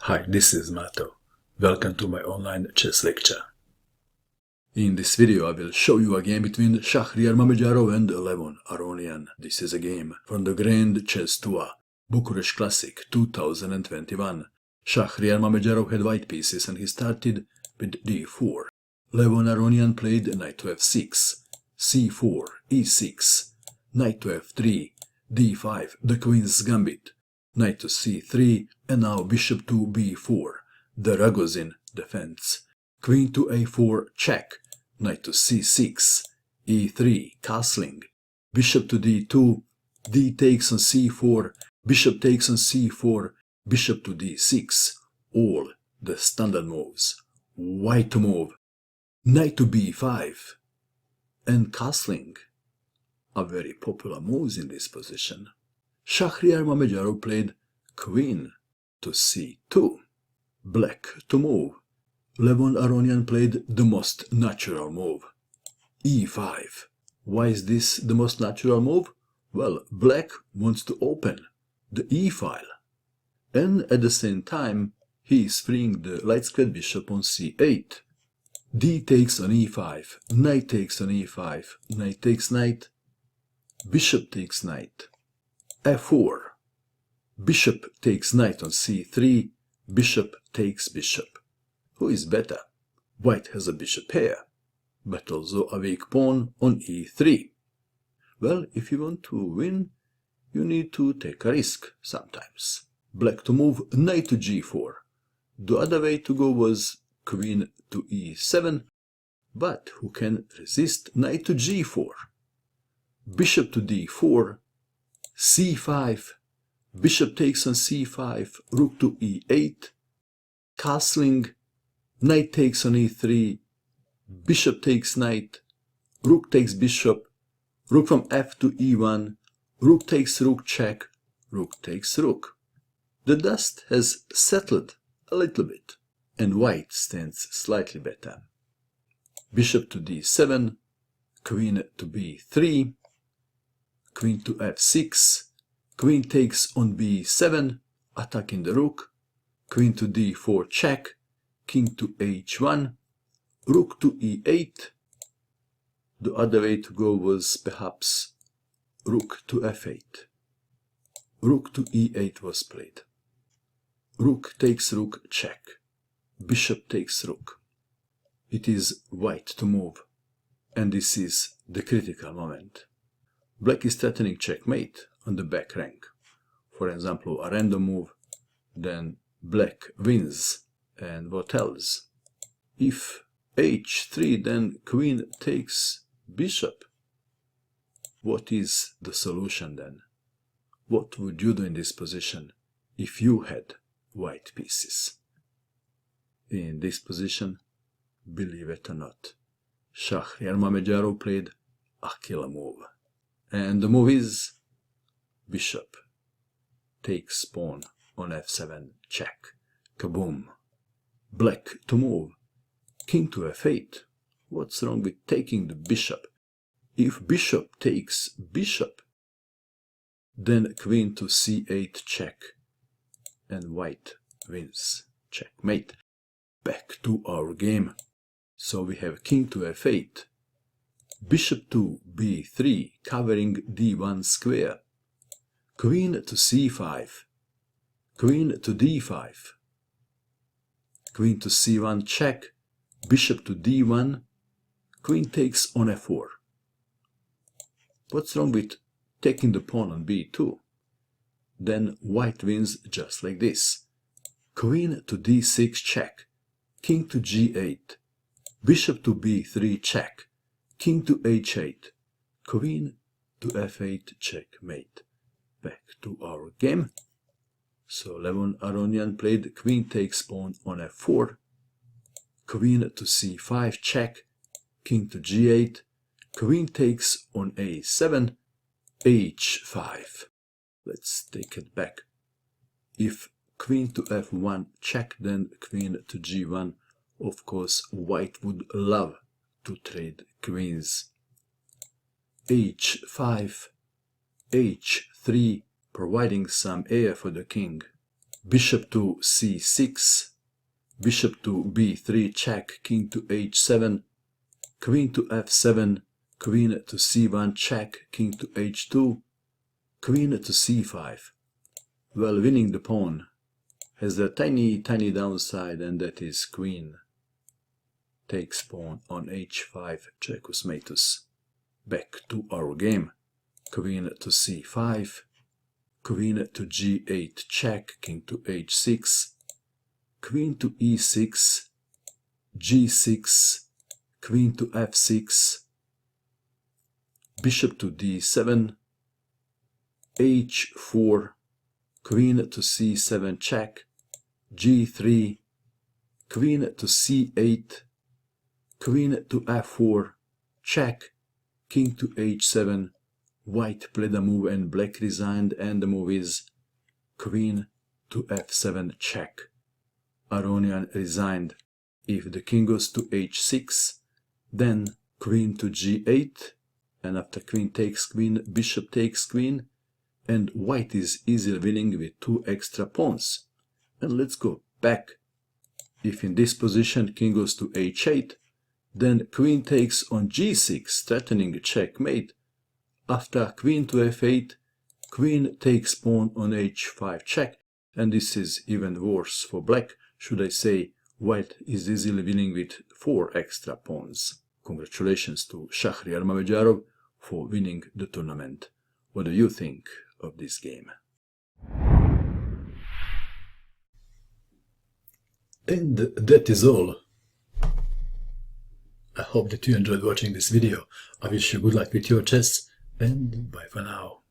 Hi, this is Mato. Welcome to my online chess lecture. In this video I will show you a game between Shakhriyar Mamedyarov and Levon Aronian. This is a game from the Grand Chess Tour, Bucharest Classic 2021. Shakhriyar Mamedyarov had white pieces and he started with d4. Levon Aronian played knight to f6, c4, e6, knight to f3, d5, the queen's gambit, knight to c3, and now bishop to b4, the Ragozin defense, queen to a4 check, knight to c6, e3 castling, bishop to d2, d takes on c4, bishop takes on c4, bishop to d6, all the standard moves. White to move, knight to b5, and castling are very popular moves in this position. Shakhriyar Mamedyarov played queen to c2, black to move. Levon Aronian played the most natural move, e5. Why is this the most natural move? Well, black wants to open the e file, and at the same time he is freeing the light-squared bishop on c8. d takes on e5, knight takes on e5, knight takes knight, bishop takes knight, f4, bishop takes knight on c3, bishop takes bishop. Who is better? White has a bishop here, but also a weak pawn on e3. Well, if you want to win, you need to take a risk sometimes. Black to move, knight to g4. The other way to go was queen to e7, but who can resist knight to g4? Bishop to d4, c5, bishop takes on c5, rook to e8, castling, knight takes on e3, bishop takes knight, rook takes bishop, rook from f to e1, rook takes rook check, rook takes rook. The dust has settled a little bit, and white stands slightly better. Bishop to d7, queen to b3, queen to f6, queen takes on b7, attacking the rook, queen to d4 check, king to h1, rook to e8. The other way to go was perhaps rook to f8. Rook to e8 was played. Rook takes rook check, bishop takes rook. It is white to move, and this is the critical moment. Black is threatening checkmate on the back rank. For example, a random move, then black wins, and what else? If h3, then queen takes bishop. What is the solution then? What would you do in this position if you had white pieces? In this position, believe it or not, Shakhriyar Mamedyarov played a killer move. And the move is bishop takes pawn on f7 check. Kaboom. Black to move. King to f8. What's wrong with taking the bishop? If bishop takes bishop, then queen to c8 check, and white wins. Checkmate. Back to our game. So we have king to f8, bishop to b3 covering d1 square, queen to c5, queen to d5, queen to c1 check, bishop to d1, queen takes on f4. What's wrong with taking the pawn on b2? Then white wins just like this. Queen to d6 check, king to g8, bishop to b3 check, king to h8, queen to f8 checkmate. Back to our game. So Levon Aronian played queen takes pawn on f4, queen to c5 check, king to g8, queen takes on a7, h5. Let's take it back. If queen to f1 check, then queen to g1. Of course, white would love to trade queens. h5, h3, providing some air for the king. bishop to c6, bishop to b3 check, king to h7, queen to f7, queen to c1 check, king to h2, queen to c5. Well, winning the pawn has a tiny downside, and that is queen takes pawn on h5, checkmatus. Back to our game. Queen to c5, queen to g8 check, king to h6, queen to e6, g6, queen to f6, bishop to d7, h4, queen to c7 check, g3, queen to c8, queen to f4 check, king to h7. White played a move and black resigned, and the move is queen to f7 check. Aronian resigned. If the king goes to h6, then queen to g8, and after queen takes queen, bishop takes queen, and white is easily winning with 2 extra pawns. And let's go back. If in this position king goes to h8, then queen takes on g6, threatening a checkmate. After queen to f8, queen takes pawn on h5 check, and this is even worse for black. Should I say white is easily winning with 4 extra pawns. Congratulations to Shakhriyar Mamedyarov for winning the tournament. What do you think of this game? And that is all. I hope that you enjoyed watching this video. I wish you good luck with your chess, and bye for now.